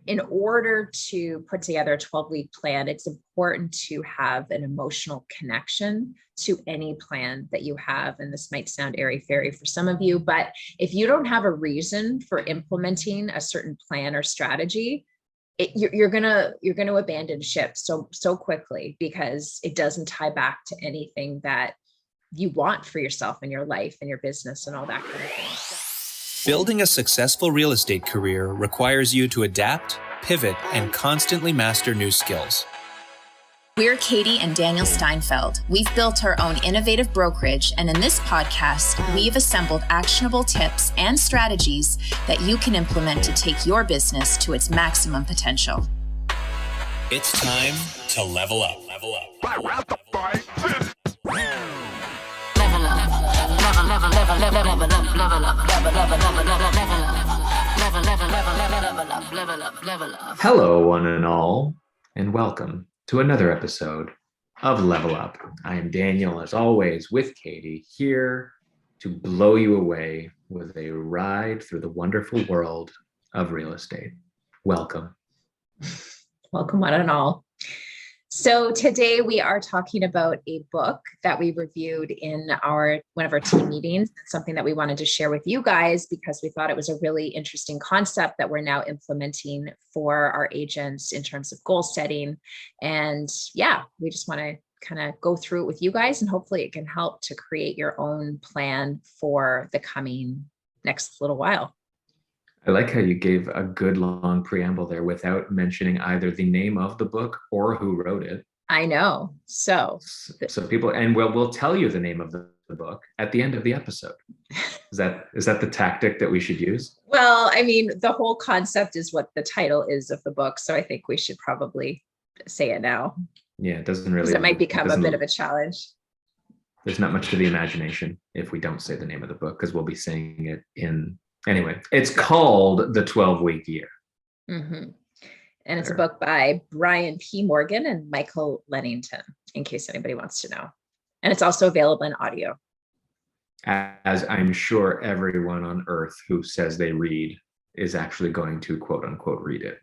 in order to put together a 12-week plan, it's important to have an emotional connection to any plan that you have. And this might sound airy-fairy for some of you, but if you don't have a reason for implementing a certain plan or strategy, you're gonna abandon ship so quickly, because it doesn't tie back to anything that you want for yourself and your life and your business and all that kind of thing. Building a successful real estate career requires you to adapt, pivot, and constantly master new skills. We're Katie and Daniel Steinfeld. We've built our own innovative brokerage, and in this podcast, we've assembled actionable tips and strategies that you can implement to take your business to its maximum potential. It's time to level up. Level up. Hello, one and all, and welcome to another episode of Level Up. I am Daniel, as always, with Katie, here to blow you away with a ride through the wonderful world of real estate. Welcome. Welcome, one and all. So today we are talking about a book that we reviewed in one of our team meetings. It's something that we wanted to share with you guys because we thought it was a really interesting concept that we're now implementing for our agents in terms of goal setting. And yeah, we just want to kind of go through it with you guys, and hopefully it can help to create your own plan for the coming next little while. I like how you gave a good long preamble there without mentioning either the name of the book or who wrote it. I know. So people, and we'll tell you the name of the book at the end of the episode. Is that the tactic that we should use? Well, I mean, the whole concept is what the title is of the book. So I think we should probably say it now. Yeah, it doesn't really. It might become a bit of a challenge. There's not much to the imagination if we don't say the name of the book, because we'll be saying it in. Anyway, it's called The 12-Week Year. Mm-hmm. And it's a book by Brian P. Morgan and Michael Lennington, in case anybody wants to know. And it's also available in audio. As I'm sure everyone on earth who says they read is actually going to, quote unquote, read it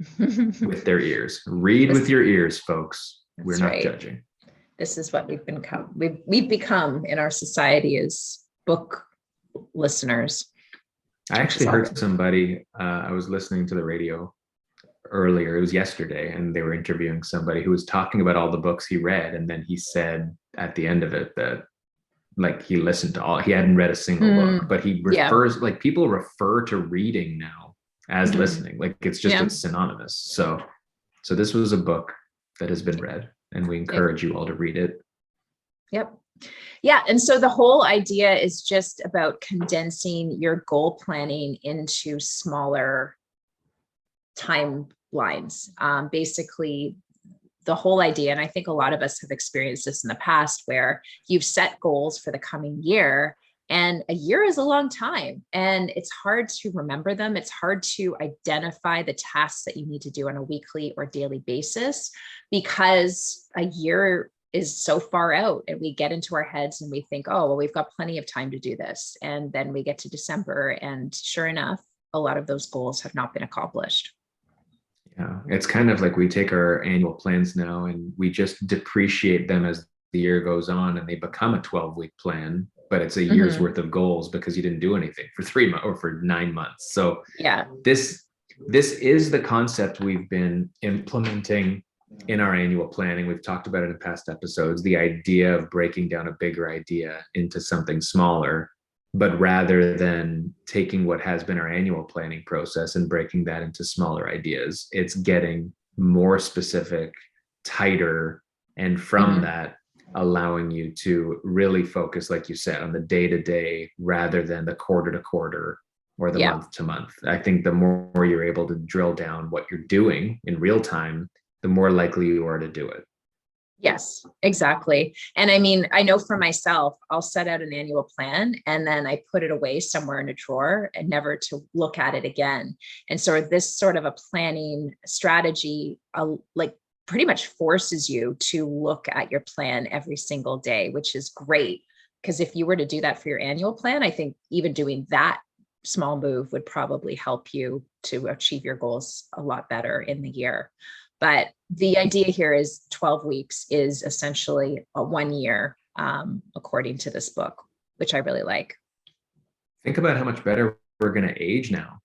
with their ears. Read with your ears, folks. We're not judging. This is what we've become in our society as book listeners. I actually heard somebody, I was listening to the radio earlier, it was yesterday, and they were interviewing somebody who was talking about all the books he read. And then he said at the end of it that he listened to he hadn't read a single book, but he refers, people refer to reading now as listening, it's just it's synonymous. So this was a book that has been read, and we encourage you all to read it. Yep. Yeah. And so the whole idea is just about condensing your goal planning into smaller timelines. Basically, the whole idea, and I think a lot of us have experienced this in the past, where you've set goals for the coming year, and a year is a long time, and it's hard to remember them. It's hard to identify the tasks that you need to do on a weekly or daily basis, because a year is so far out, and we get into our heads and we think, oh, well, we've got plenty of time to do this. And then we get to December, and sure enough, a lot of those goals have not been accomplished. Yeah, it's kind of like we take our annual plans now and we just depreciate them as the year goes on, and they become a 12-week plan, but it's a year's worth of goals because you didn't do anything for 3 months or for 9 months. So yeah, this is the concept we've been implementing in our annual planning. We've talked about it in past episodes, the idea of breaking down a bigger idea into something smaller, but rather than taking what has been our annual planning process and breaking that into smaller ideas, it's getting more specific, tighter, and from that, allowing you to really focus, like you said, on the day-to-day rather than the quarter-to-quarter or the month-to-month. I think the more you're able to drill down what you're doing in real time, the more likely you are to do it. Yes, exactly. And I mean, I know for myself, I'll set out an annual plan and then I put it away somewhere in a drawer and never to look at it again. And so this sort of a planning strategy, pretty much forces you to look at your plan every single day, which is great. Because if you were to do that for your annual plan, I think even doing that small move would probably help you to achieve your goals a lot better in the year. But the idea here is 12 weeks is essentially a 1 year, according to this book, which I really like. Think about how much better we're going to age now.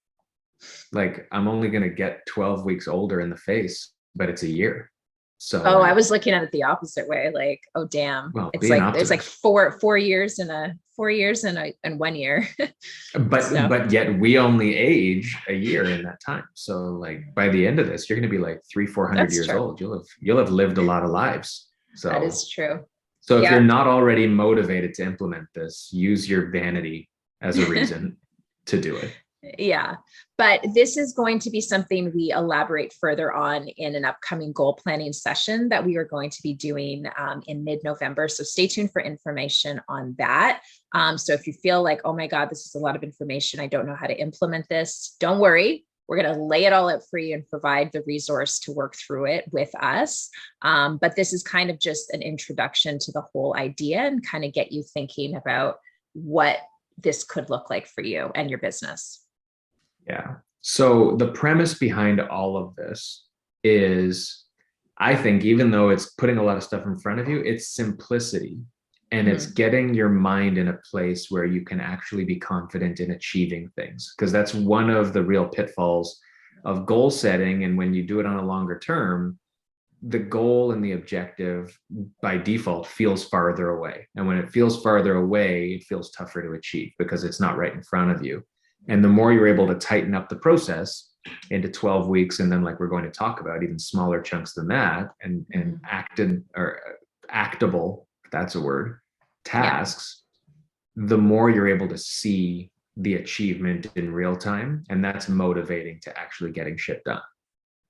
Like, I'm only going to get 12 weeks older in the face, but it's a year. So, oh, I was looking at it the opposite way. Like, oh, damn. Well, it's like, there's like four years and 1 year. But yet we only age a year in that time. So like by the end of this, you're going to be like 300-400 years old. You'll have lived a lot of lives. So that is true. So if you're not already motivated to implement this, use your vanity as a reason to do it. Yeah, but this is going to be something we elaborate further on in an upcoming goal planning session that we are going to be doing in mid-November. So stay tuned for information on that. So if you feel like, oh my God, this is a lot of information, I don't know how to implement this, don't worry. We're going to lay it all out for you and provide the resource to work through it with us. But this is kind of just an introduction to the whole idea and kind of get you thinking about what this could look like for you and your business. Yeah. So the premise behind all of this is, I think, even though it's putting a lot of stuff in front of you, it's simplicity. And it's getting your mind in a place where you can actually be confident in achieving things. Because that's one of the real pitfalls of goal setting. And when you do it on a longer term, the goal and the objective by default feels farther away. And when it feels farther away, it feels tougher to achieve because it's not right in front of you. And the more you're able to tighten up the process into 12 weeks, and then like we're going to talk about even smaller chunks than that, and actable, if that's a word, tasks, the more you're able to see the achievement in real time. And that's motivating to actually getting shit done.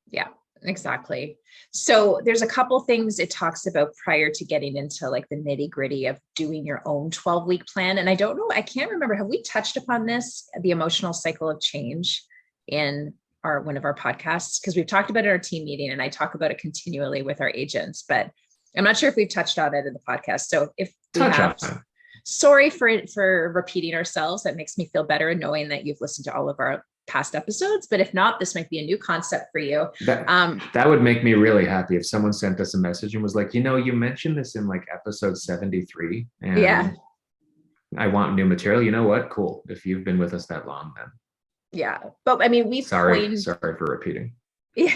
Yeah. Exactly. So there's a couple things it talks about prior to getting into like the nitty gritty of doing your own 12-week plan. And I don't know, I can't remember, have we touched upon this, the emotional cycle of change in one of our podcasts? Because we've talked about it in our team meeting and I talk about it continually with our agents, but I'm not sure if we've touched on it in the podcast. So if we have, sorry for repeating ourselves. That makes me feel better knowing that you've listened to all of our past episodes, but if not, this might be a new concept for you. That would make me really happy if someone sent us a message and was like, you mentioned this in like episode 73 and I want new material. You know what? Cool. If you've been with us that long, then. Yeah. But I mean, sorry for repeating. Yeah.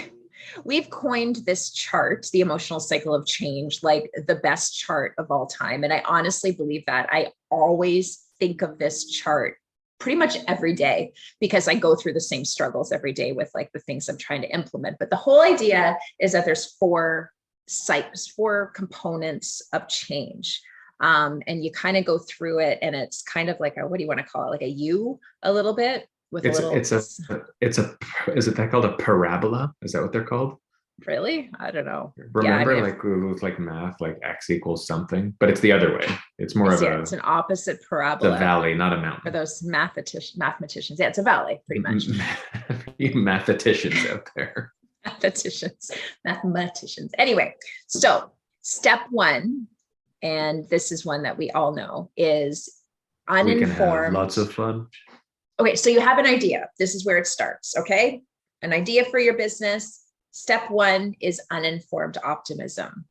We've coined this chart, the emotional cycle of change, like the best chart of all time. And I honestly believe that. I always think of this chart pretty much every day because I go through the same struggles every day with like the things I'm trying to implement. But the whole idea is that there's four components of change. And you kind of go through it and it's kind of like what do you want to call it? Like a U a little bit with is it that called a parabola? Is that what they're called? Really? I don't know. Remember, like with like math, like x equals something, but it's the other way. It's more it's an opposite parabola. It's a valley, not a mountain. For those mathematicians. Yeah, it's a valley, pretty much. You mathematicians out there. Mathematicians. Anyway, so step one, and this is one that we all know, is uninformed. We can have lots of fun. Okay, so you have an idea. This is where it starts, okay? An idea for your business. Step one is uninformed optimism.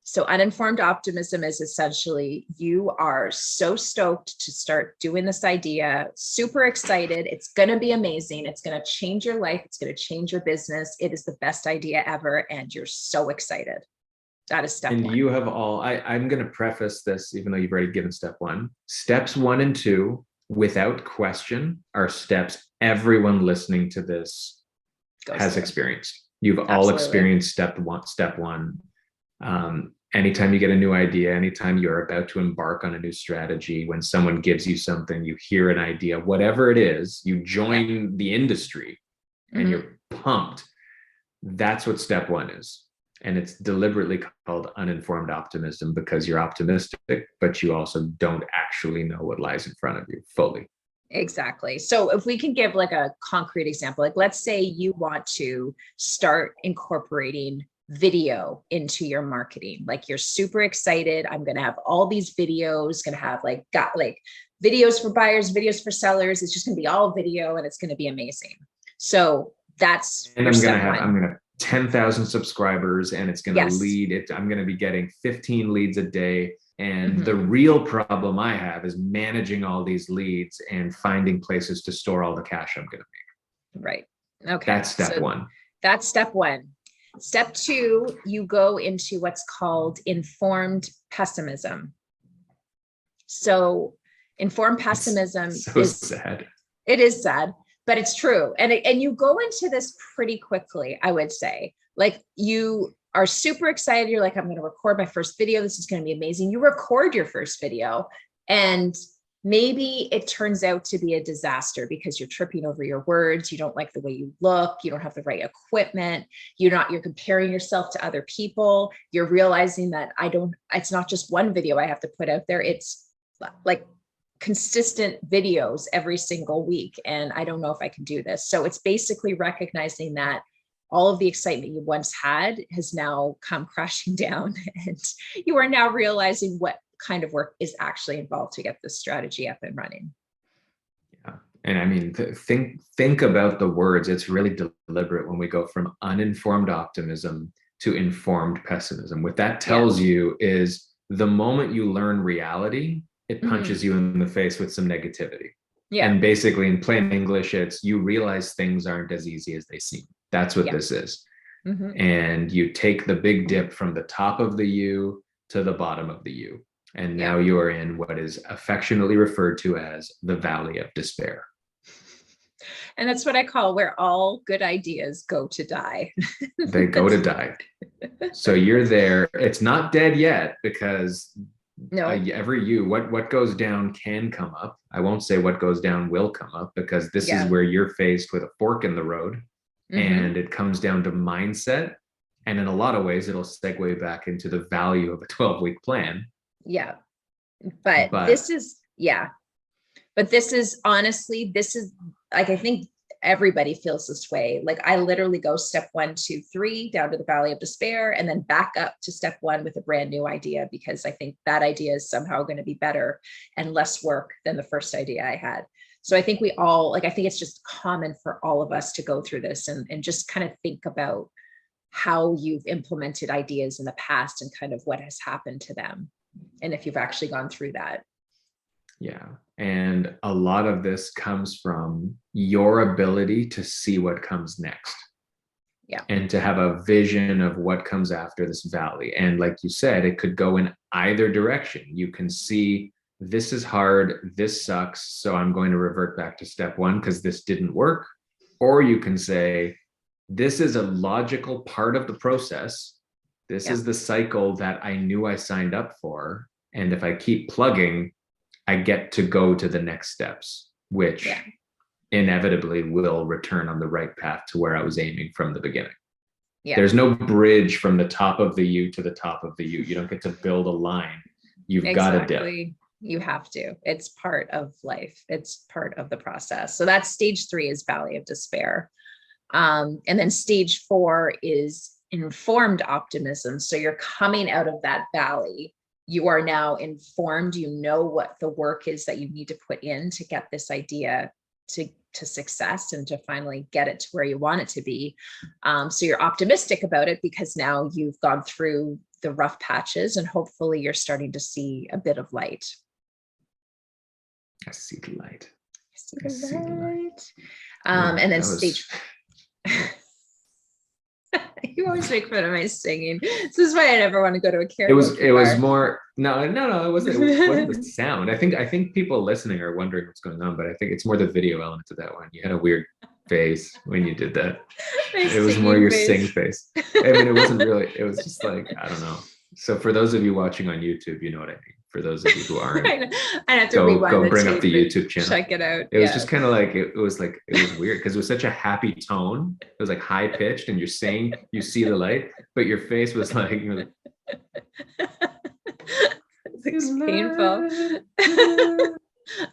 So uninformed optimism is essentially you are so stoked to start doing this idea, super excited. It's going to be amazing. It's going to change your life. It's going to change your business. It is the best idea ever. And you're so excited. That is step one. And you have I'm going to preface this, even though you've already given step one. Steps 1 and 2, without question, are steps everyone listening to this has experienced. You've all experienced step one. Anytime you get a new idea, anytime you're about to embark on a new strategy, when someone gives you something, you hear an idea, whatever it is, you join the industry and you're pumped. That's what step 1 is. And it's deliberately called uninformed optimism because you're optimistic, but you also don't actually know what lies in front of you fully. Exactly. So if we can give like a concrete example, like let's say you want to start incorporating video into your marketing. Like you're super excited. I'm going to have all these videos, going to have got videos for buyers, videos for sellers. It's just going to be all video and it's going to be amazing. So that's, and I'm going to have 10,000 subscribers and it's going to lead it. I'm going to be getting 15 leads a day. And the real problem I have is managing all these leads and finding places to store all the cash I'm going to make. Right. Okay. That's step one. That's step one. Step two, you go into what's called informed pessimism. So informed pessimism is sad. It is sad, but it's true. And you go into this pretty quickly, I would say. Like you are super excited. You're like, I'm going to record my first video. This is going to be amazing. You record your first video and maybe it turns out to be a disaster because you're tripping over your words. You don't like the way you look. You don't have the right equipment. You're comparing yourself to other people. You're realizing that it's not just one video I have to put out there. It's like consistent videos every single week. And I don't know if I can do this. So it's basically recognizing that all of the excitement you once had has now come crashing down, and you are now realizing what kind of work is actually involved to get this strategy up and running. Yeah. And I mean, think about the words. It's really deliberate when we go from uninformed optimism to informed pessimism. What that tells you is the moment you learn reality, it punches you in the face with some negativity. Yeah. And basically in plain English, it's you realize things aren't as easy as they seem. That's what this is. And you take the big dip from the top of the U to the bottom of the U. And now you are in what is affectionately referred to as the valley of despair. And that's what I call where all good ideas go to die. They go to die. So you're there. It's not dead yet because what goes down can come up. I won't say what goes down will come up because this is where you're faced with a fork in the road. And it comes down to mindset. And in a lot of ways, it'll segue back into the value of a 12-week plan. Yeah. But this is honestly, like, I think everybody feels this way. Like I literally go step 1, 2, 3 down to the valley of despair and then back up to step 1 with a brand new idea, because I think that idea is somehow going to be better and less work than the first idea I had. So I think we all, I think it's just common for all of us to go through this and just kind of think about how you've implemented ideas in the past and kind of what has happened to them. And if you've actually gone through that. Yeah. And a lot of this comes from your ability to see what comes next. Yeah. And to have a vision of what comes after this valley. And like you said, it could go in either direction. You can see this is hard, this sucks, so I'm going to revert back to step 1 because this didn't work. Or you can say, this is a logical part of the process. This is the cycle that I knew I signed up for. And if I keep plugging, I get to go to the next steps, which inevitably will return on the right path to where I was aiming from the beginning. Yeah. There's no bridge from the top of the U to the top of the U. You don't get to build a line. You've got to dip. You have to. It's part of life. It's part of the process. So that's stage 3 is valley of despair. And then stage 4 is informed optimism. So you're coming out of that valley. You are now informed. You know what the work is that you need to put in to get this idea to success and to finally get it to where you want it to be. So you're optimistic about it because now you've gone through the rough patches and hopefully you're starting to see a bit of light. I see the light. I see the light. And then stage. You always make fun of my singing. This is why I never want to go to a karaoke. It was more. No. It wasn't the sound. I think people listening are wondering what's going on, but I think it's more the video element to that one. You had a weird face when you did that. It was more your sing face. I mean, it wasn't really. It was just like, I don't know. So for those of you watching on YouTube, you know what I mean. For those of you who aren't, I have to go bring up the YouTube channel. Check it out. It was just kind of like it was weird because it was such a happy tone. It was like high pitched, and you're saying you see the light, but your face was like, it's painful.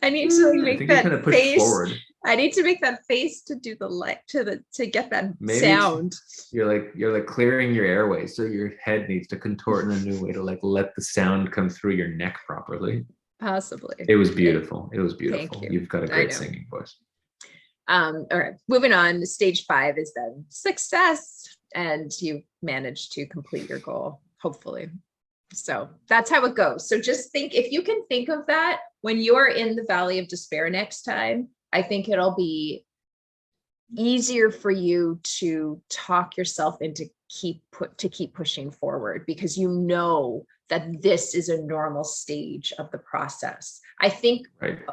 I need to make that kind of push face forward. I need to make that face to do the light to get that Maybe sound. you're like clearing your airways, so your head needs to contort in a new way to like let the sound come through your neck properly. Possibly. It was beautiful. It was Thank beautiful. you. You've got a great singing voice. All right, moving on. Stage 5 is then success, and you managed to complete your goal, hopefully. So that's how it goes. So just think, if you can think of that when you're in the valley of despair next time, I think it'll be easier for you to talk yourself into keep pushing forward, because you know that this is a normal stage of the process. I think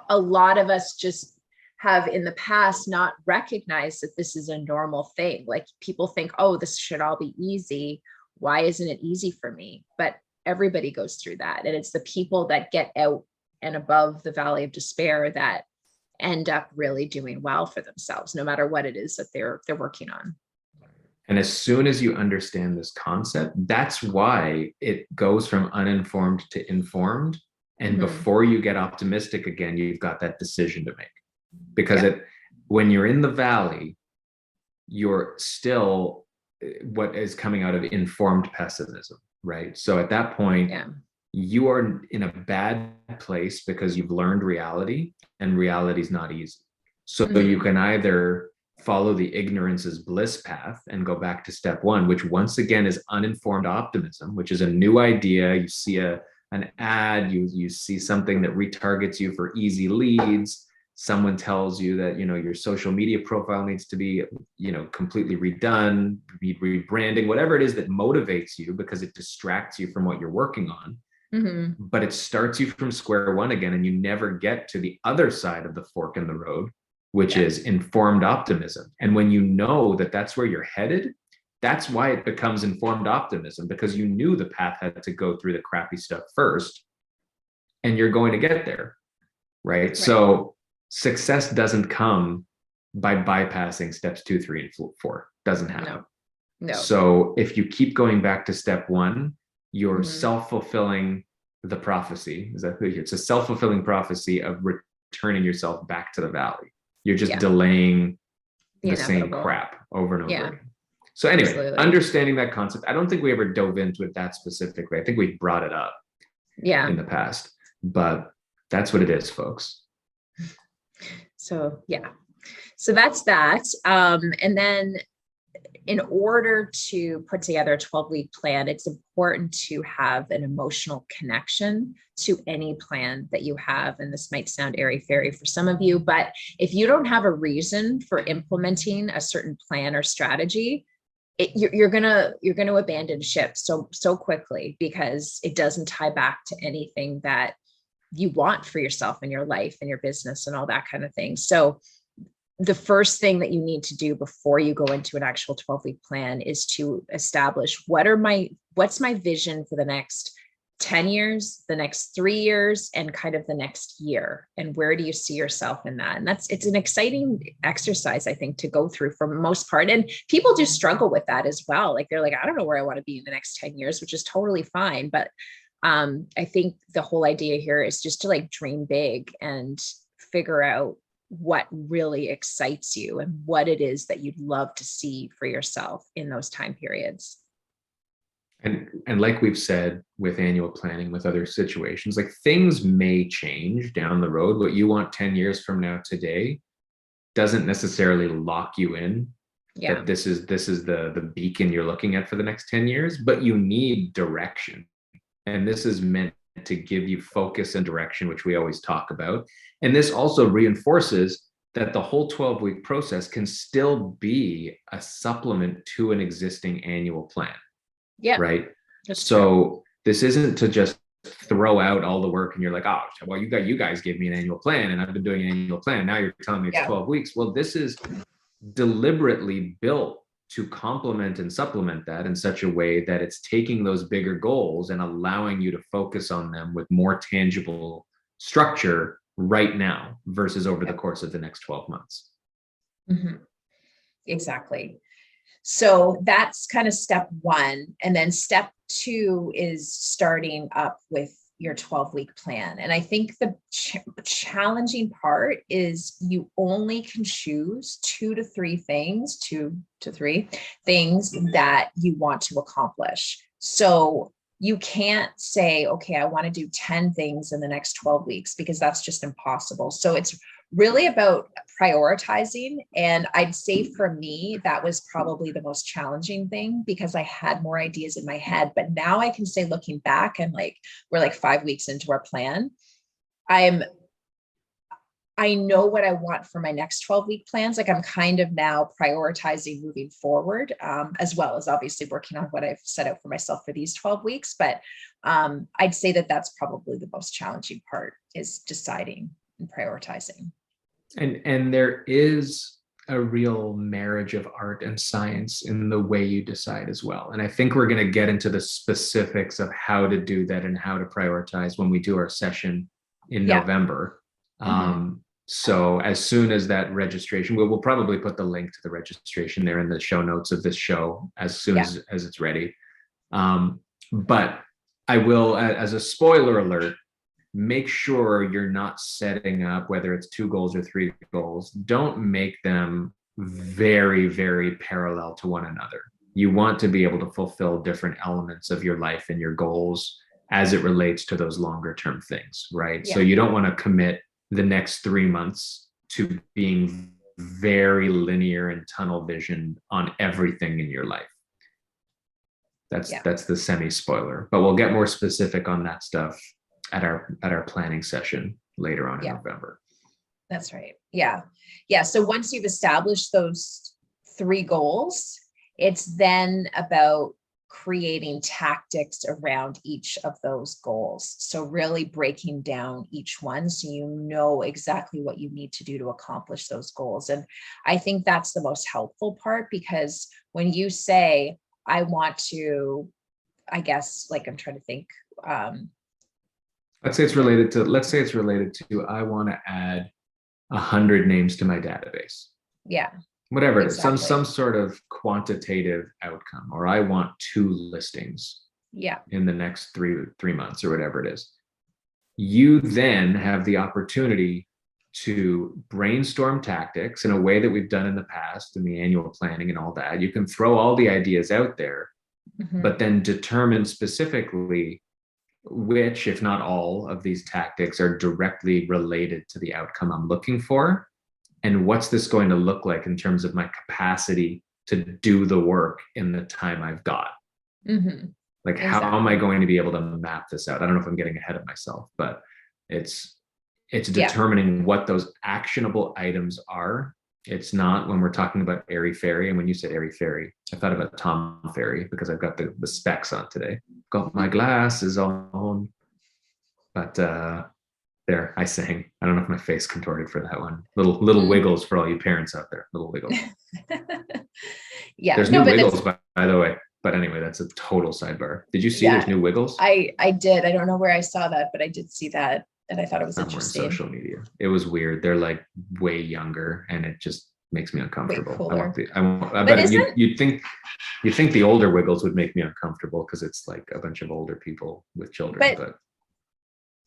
a lot of us just have in the past not recognized that this is a normal thing. Like people think, oh, this should all be easy. Why isn't it easy for me? But everybody goes through that. And it's the people that get out and above the valley of despair that end up really doing well for themselves, no matter what it is that they're working on. And as soon as you understand this concept, that's why it goes from uninformed to informed. And before you get optimistic again, you've got that decision to make. Because when you're in the valley, you're still what is coming out of informed pessimism, right? So at that point, you are in a bad place because you've learned reality, and reality is not easy. So you can either follow the ignorance is bliss path and go back to step 1, which once again is uninformed optimism, which is a new idea. You see an ad, you see something that retargets you for easy leads. Someone tells you that, your social media profile needs to be, completely redone, rebranding, whatever it is that motivates you because it distracts you from what you're working on. But it starts you from square one again, and you never get to the other side of the fork in the road, which is informed optimism. And when you know that that's where you're headed, that's why it becomes informed optimism, because you knew the path had to go through the crappy stuff first, and you're going to get there, right? So success doesn't come by bypassing steps 2, 3, and 4. Doesn't happen. No. So if you keep going back to step 1, you're self-fulfilling the prophecy. It's a self-fulfilling prophecy of returning yourself back to the valley. You're just delaying the same crap over and over again. So anyway, understanding that concept, I don't think we ever dove into it that specifically. I think we brought it up in the past, but that's what it is, folks. So that's that. And then in order to put together a 12-week plan, it's important to have an emotional connection to any plan that you have. And this might sound airy-fairy for some of you, but if you don't have a reason for implementing a certain plan or strategy, you're gonna abandon ship so quickly, because it doesn't tie back to anything that you want for yourself and your life and your business and all that kind of thing. So the first thing that you need to do before you go into an actual 12-week plan is to establish what's my vision for the next 10 years, the next 3 years, and kind of the next year. And where do you see yourself in that? And it's an exciting exercise, I think, to go through for the most part. And people do struggle with that as well. Like they're like, I don't know where I want to be in the next 10 years, which is totally fine. But I think the whole idea here is just to like dream big and figure out what really excites you and what it is that you'd love to see for yourself in those time periods. And like we've said with annual planning, with other situations, like things may change down the road. What you want 10 years from now today doesn't necessarily lock you in. That this is the beacon you're looking at for the next 10 years, but you need direction. And this is meant to give you focus and direction, which we always talk about. And this also reinforces that the whole 12-week process can still be a supplement to an existing annual plan. Yeah. Right. So true. This isn't to just throw out all the work and you're like, oh, well, you guys gave me an annual plan and I've been doing an annual plan. Now you're telling me it's 12 weeks. Well, this is deliberately built to complement and supplement that in such a way that it's taking those bigger goals and allowing you to focus on them with more tangible structure right now versus over the course of the next 12 months. Exactly. So that's kind of step 1. And then step 2 is starting up with your 12-week plan. And I think the challenging part is you only can choose two to three things that you want to accomplish. So you can't say, okay, I want to do 10 things in the next 12 weeks, because that's just impossible. So it's really about prioritizing. And I'd say for me, that was probably the most challenging thing, because I had more ideas in my head. But now I can say, looking back, and like, we're like 5 weeks into our plan, I know what I want for my next 12-week plans. Like, I'm kind of now prioritizing moving forward, as well as obviously working on what I've set out for myself for these 12 weeks. But I'd say that that's probably the most challenging part, is deciding and prioritizing. And there is a real marriage of art and science in the way you decide as well. And I think we're going to get into the specifics of how to do that and how to prioritize when we do our session in November. So as soon as that registration, we'll probably put the link to the registration there in the show notes of this show as soon as it's ready. But I will, as a spoiler alert, make sure you're not setting up, whether it's 2 goals or 3 goals, don't make them very, very parallel to one another. You want to be able to fulfill different elements of your life and your goals as it relates to those longer term things, right? So you don't want to commit the next 3 months to being very linear and tunnel vision on everything in your life. That's the semi spoiler, but we'll get more specific on that stuff at our planning session later on in November. That's right. Yeah. So once you've established those 3 goals, it's then about creating tactics around each of those goals. So really breaking down each one, so you know exactly what you need to do to accomplish those goals. And I think that's the most helpful part, because when you say, I want to, I guess, like, I'm trying to think, let's say it's related to, I want to add 100 names to my database. Yeah. Whatever it is, some sort of quantitative outcome, or I want 2 listings in the next three months, or whatever it is. You then have the opportunity to brainstorm tactics in a way that we've done in the past in the annual planning and all that. You can throw all the ideas out there, but then determine specifically which, if not all, of these tactics are directly related to the outcome I'm looking for. And what's this going to look like in terms of my capacity to do the work in the time I've got? Like, how am I going to be able to map this out? I don't know if I'm getting ahead of myself, but it's determining what those actionable items are. It's not, when we're talking about airy fairy, and when you said airy fairy, I thought about Tom Fairy, because I've got the specs on today. Got my glasses on. But there, I sang. I don't know if my face contorted for that one. Little wiggles for all you parents out there. Little wiggles. There's new wiggles, by the way. But anyway, that's a total sidebar. Did you see there's new wiggles? I did. I don't know where I saw that, but I did see that, and I thought it was interesting. On social media. It was weird. They're like way younger, and it just makes me uncomfortable. You'd think the older wiggles would make me uncomfortable, because it's like a bunch of older people with children,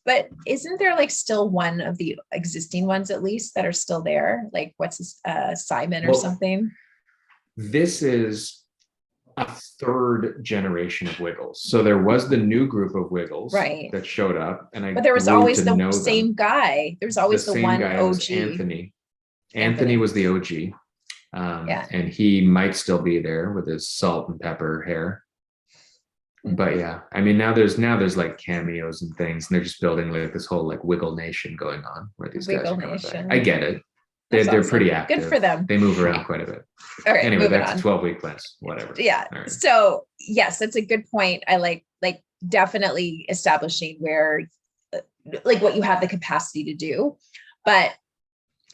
But isn't there like still one of the existing ones, at least, that are still there? Like, what's this, Simon or something? This is a 3rd generation of Wiggles. So there was the new group of Wiggles that showed up, but there was always the same guy. There was always the one OG. Anthony was the OG. And he might still be there with his salt and pepper hair. But I mean, now there's like cameos and things, and they're just building like this whole like Wiggle Nation going on, where these guys are coming back. I get it. They're pretty active. Good for them. They move around quite a bit. All right. Anyway, back to 12-week plans, whatever. Yeah. Right. So yes, that's a good point. I like definitely establishing where, like, what you have the capacity to do. But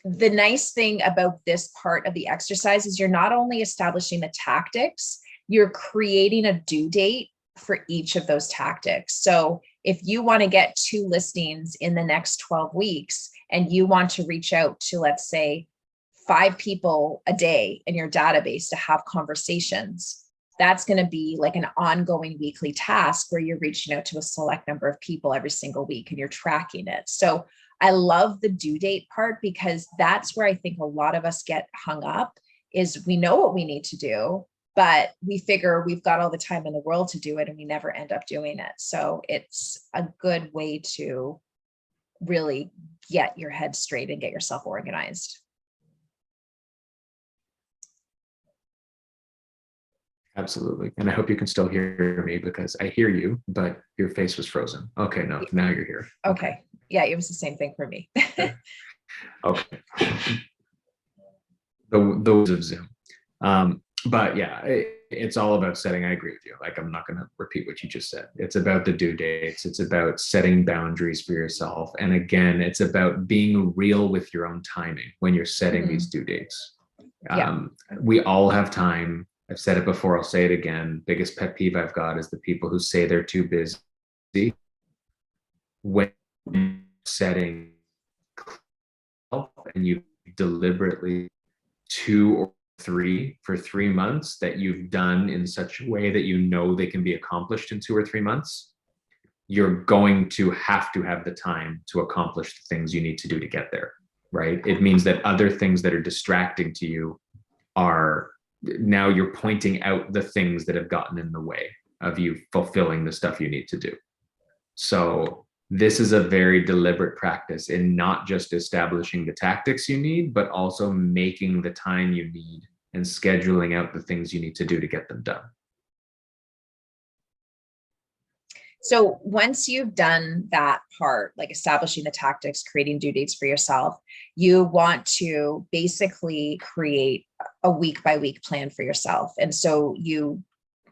the nice thing about this part of the exercise is you're not only establishing the tactics, you're creating a due date for each of those tactics. So if you want to get 2 listings in the next 12 weeks, and you want to reach out to, let's say, 5 people a day in your database to have conversations, that's going to be like an ongoing weekly task where you're reaching out to a select number of people every single week and you're tracking it. So I love the due date part, because that's where I think a lot of us get hung up, is we know what we need to do, but we figure we've got all the time in the world to do it and we never end up doing it. So it's a good way to really get your head straight and get yourself organized. Absolutely. And I hope you can still hear me, because I hear you, but your face was frozen. Okay, no, now you're here. Okay. Yeah, it was the same thing for me. Okay. Those of Zoom. But yeah, it's all about setting. I agree with you. Like, I'm not going to repeat what you just said. It's about the due dates. It's about setting boundaries for yourself. And again, it's about being real with your own timing when you're setting these due dates. We all have time. I've said it before, I'll say it again. Biggest pet peeve I've got is the people who say they're too busy when setting, and you deliberately 2 or 3 for 3 months that you've done in such a way that you know they can be accomplished in 2 or 3 months, you're going to have the time to accomplish the things you need to do to get there, right? It means that other things that are distracting to you are, now you're pointing out the things that have gotten in the way of you fulfilling the stuff you need to do. So this is a very deliberate practice in not just establishing the tactics you need, but also making the time you need and scheduling out the things you need to do to get them done. So once you've done that part, like establishing the tactics, creating due dates for yourself, you want to basically create a week by week plan for yourself. And so you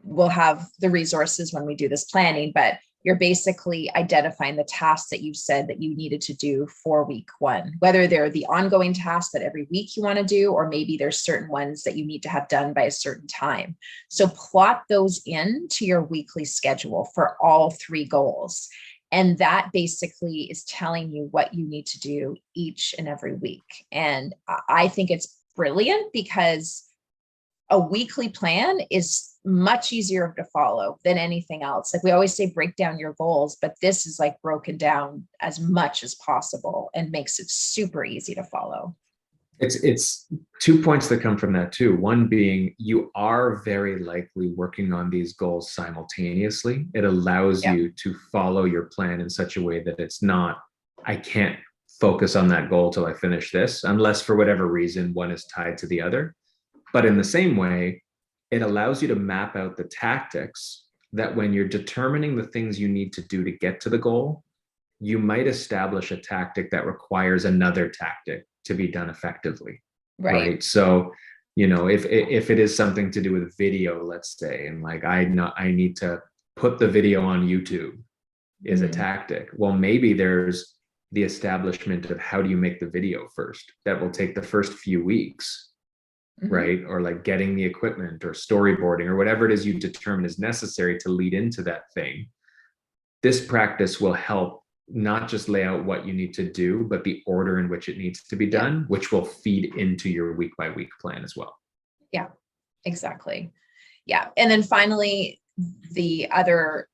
will have the resources when we do this planning, but you're basically identifying the tasks that you said that you needed to do for week 1, whether they're the ongoing tasks that every week you want to do, or maybe there's certain ones that you need to have done by a certain time. So plot those into your weekly schedule for all 3 goals. And that basically is telling you what you need to do each and every week. And I think it's brilliant, because a weekly plan is much easier to follow than anything else. Like we always say, break down your goals, but this is like broken down as much as possible and makes it super easy to follow. It's 2 points that come from that too. One being, you are very likely working on these goals simultaneously. It allows you to follow your plan in such a way that it's not, I can't focus on that goal till I finish this, unless for whatever reason one is tied to the other. But in the same way, it allows you to map out the tactics that when you're determining the things you need to do to get to the goal, you might establish a tactic that requires another tactic to be done effectively. Right. So, you know, if it is something to do with video, let's say, and like I need to put the video on YouTube is a tactic. Well, maybe there's the establishment of how do you make the video first. That will take the first few weeks. Right? Or like getting the equipment or storyboarding or whatever it is you determine is necessary to lead into that thing. This practice will help not just lay out what you need to do, but the order in which it needs to be done, which will feed into your week by week plan as well. Yeah, exactly. Yeah. And then finally, the other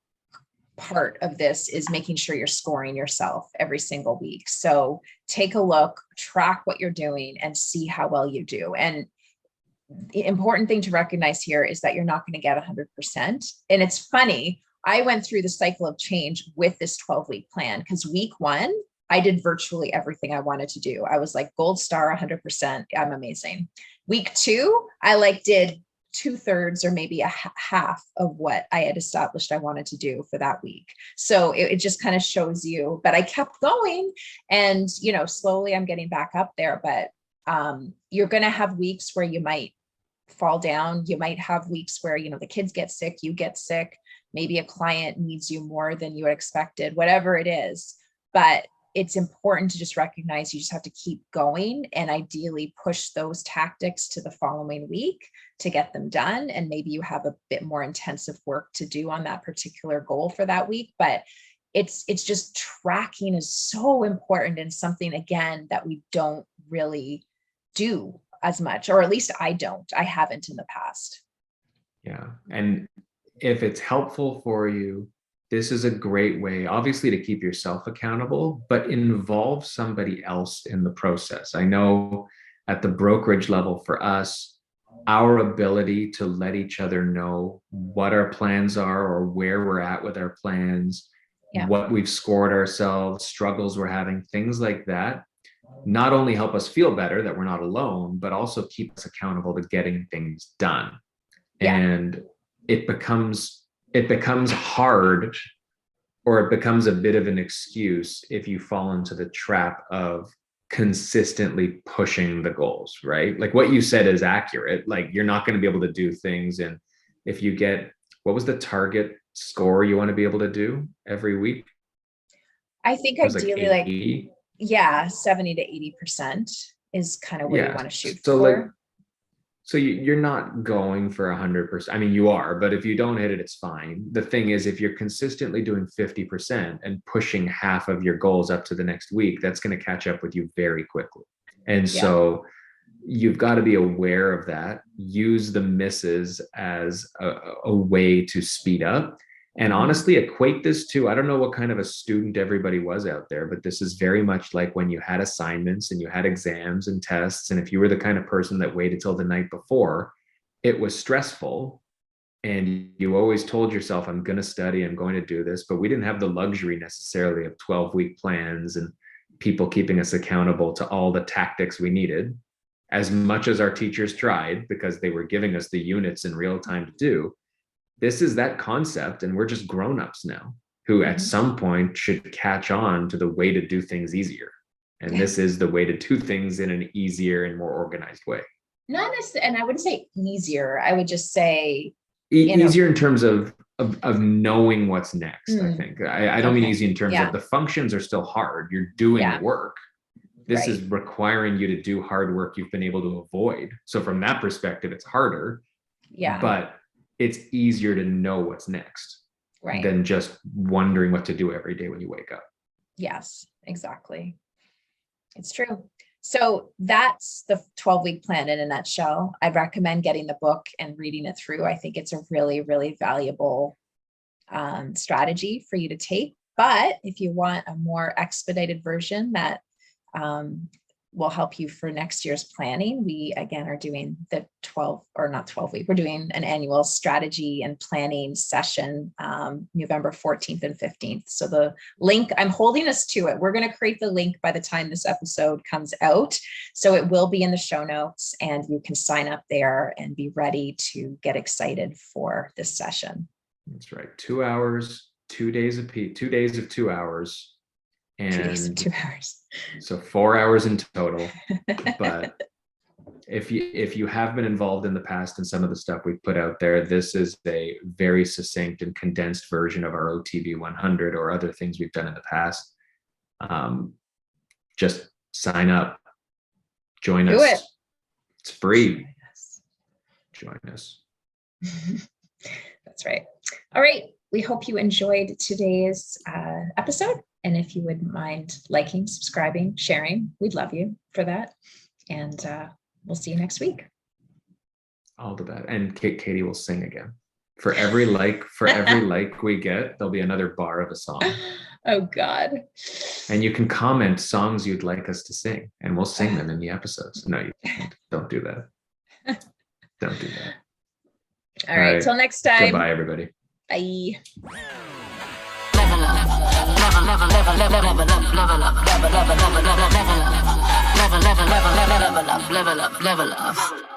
part of this is making sure you're scoring yourself every single week. So take a look, track what you're doing, and see how well you do. And the important thing to recognize here is that you're not going to get 100%. And it's funny, I went through the cycle of change with this 12-week plan, because week 1, I did virtually everything I wanted to do. I was like gold star, 100%. I'm amazing. Week 2, I did 2/3 or maybe a half of what I had established I wanted to do for that week. So it just kind of shows you, but I kept going, and, you know, slowly I'm getting back up there, but you're going to have weeks where you might fall down. You might have weeks where, you know, the kids get sick, you get sick, maybe a client needs you more than you had expected, whatever it is. But it's important to just recognize you just have to keep going and ideally push those tactics to the following week to get them done. And maybe you have a bit more intensive work to do on that particular goal for that week. But it's just tracking is so important, and something, again, that we don't really do as much, or at least I haven't in the past. Yeah. And if it's helpful for you, this is a great way, obviously, to keep yourself accountable, but involve somebody else in the process. I know at the brokerage level for us, our ability to let each other know what our plans are or where we're at with our plans, what we've scored ourselves, struggles we're having, things like that, not only help us feel better that we're not alone, but also keep us accountable to getting things done. And it becomes hard, or it becomes a bit of an excuse if you fall into the trap of consistently pushing the goals, right? Like what you said is accurate. Like you're not going to be able to do things. And if you get, what was the target score you want to be able to do every week? I think ideally like 70 to 80% is kind of where you want to shoot for. So you're not going for 100%. I mean, you are, but if you don't hit it, it's fine. The thing is, if you're consistently doing 50% and pushing half of your goals up to the next week, that's going to catch up with you very quickly. And so you've got to be aware of that. Use the misses as a way to speed up. And honestly, equate this to, I don't know what kind of a student everybody was out there, but this is very much like when you had assignments and you had exams and tests. And if you were the kind of person that waited till the night before, it was stressful. And you always told yourself, I'm going to study, I'm going to do this. But we didn't have the luxury necessarily of 12-week plans and people keeping us accountable to all the tactics we needed, as much as our teachers tried, because they were giving us the units in real time to do. This is that concept, and we're just grown-ups now who at some point should catch on to the way to do things easier. And this is the way to do things in an easier and more organized way. Not necessarily, and I wouldn't say easier. I would just say easier in terms of knowing what's next. I think I don't mean easy in terms of the functions are still hard. You're doing work. This is requiring you to do hard work you've been able to avoid. So from that perspective, it's harder. But it's easier to know what's next than just wondering what to do every day when you wake up. Yes, exactly. It's true. So that's the 12-week plan in a nutshell. I recommend getting the book and reading it through. I think it's a really, really valuable strategy for you to take. But if you want a more expedited version that will help you for next year's planning, we again are doing the 12-week. We're doing an annual strategy and planning session, November 14th and 15th. So the link, I'm holding us to it. We're going to create the link by the time this episode comes out. So it will be in the show notes and you can sign up there and be ready to get excited for this session. That's right. 2 hours, 2 days of 2 hours. And 2 days and 2 hours. So 4 hours in total. But if you have been involved in the past in some of the stuff we've put out there, this is a very succinct and condensed version of our OTB 100 or other things we've done in the past. Just sign up, join us. Do it. It's free. Join us. That's right. All right. We hope you enjoyed today's episode. And if you wouldn't mind liking, subscribing, sharing, we'd love you for that. And we'll see you next week. All the best. And Katie will sing again. For every like we get, there'll be another bar of a song. Oh God. And you can comment songs you'd like us to sing, and we'll sing them in the episodes. No, you can't. Don't do that. Don't do that. All right. Till next time. Goodbye, everybody. Bye. Level up.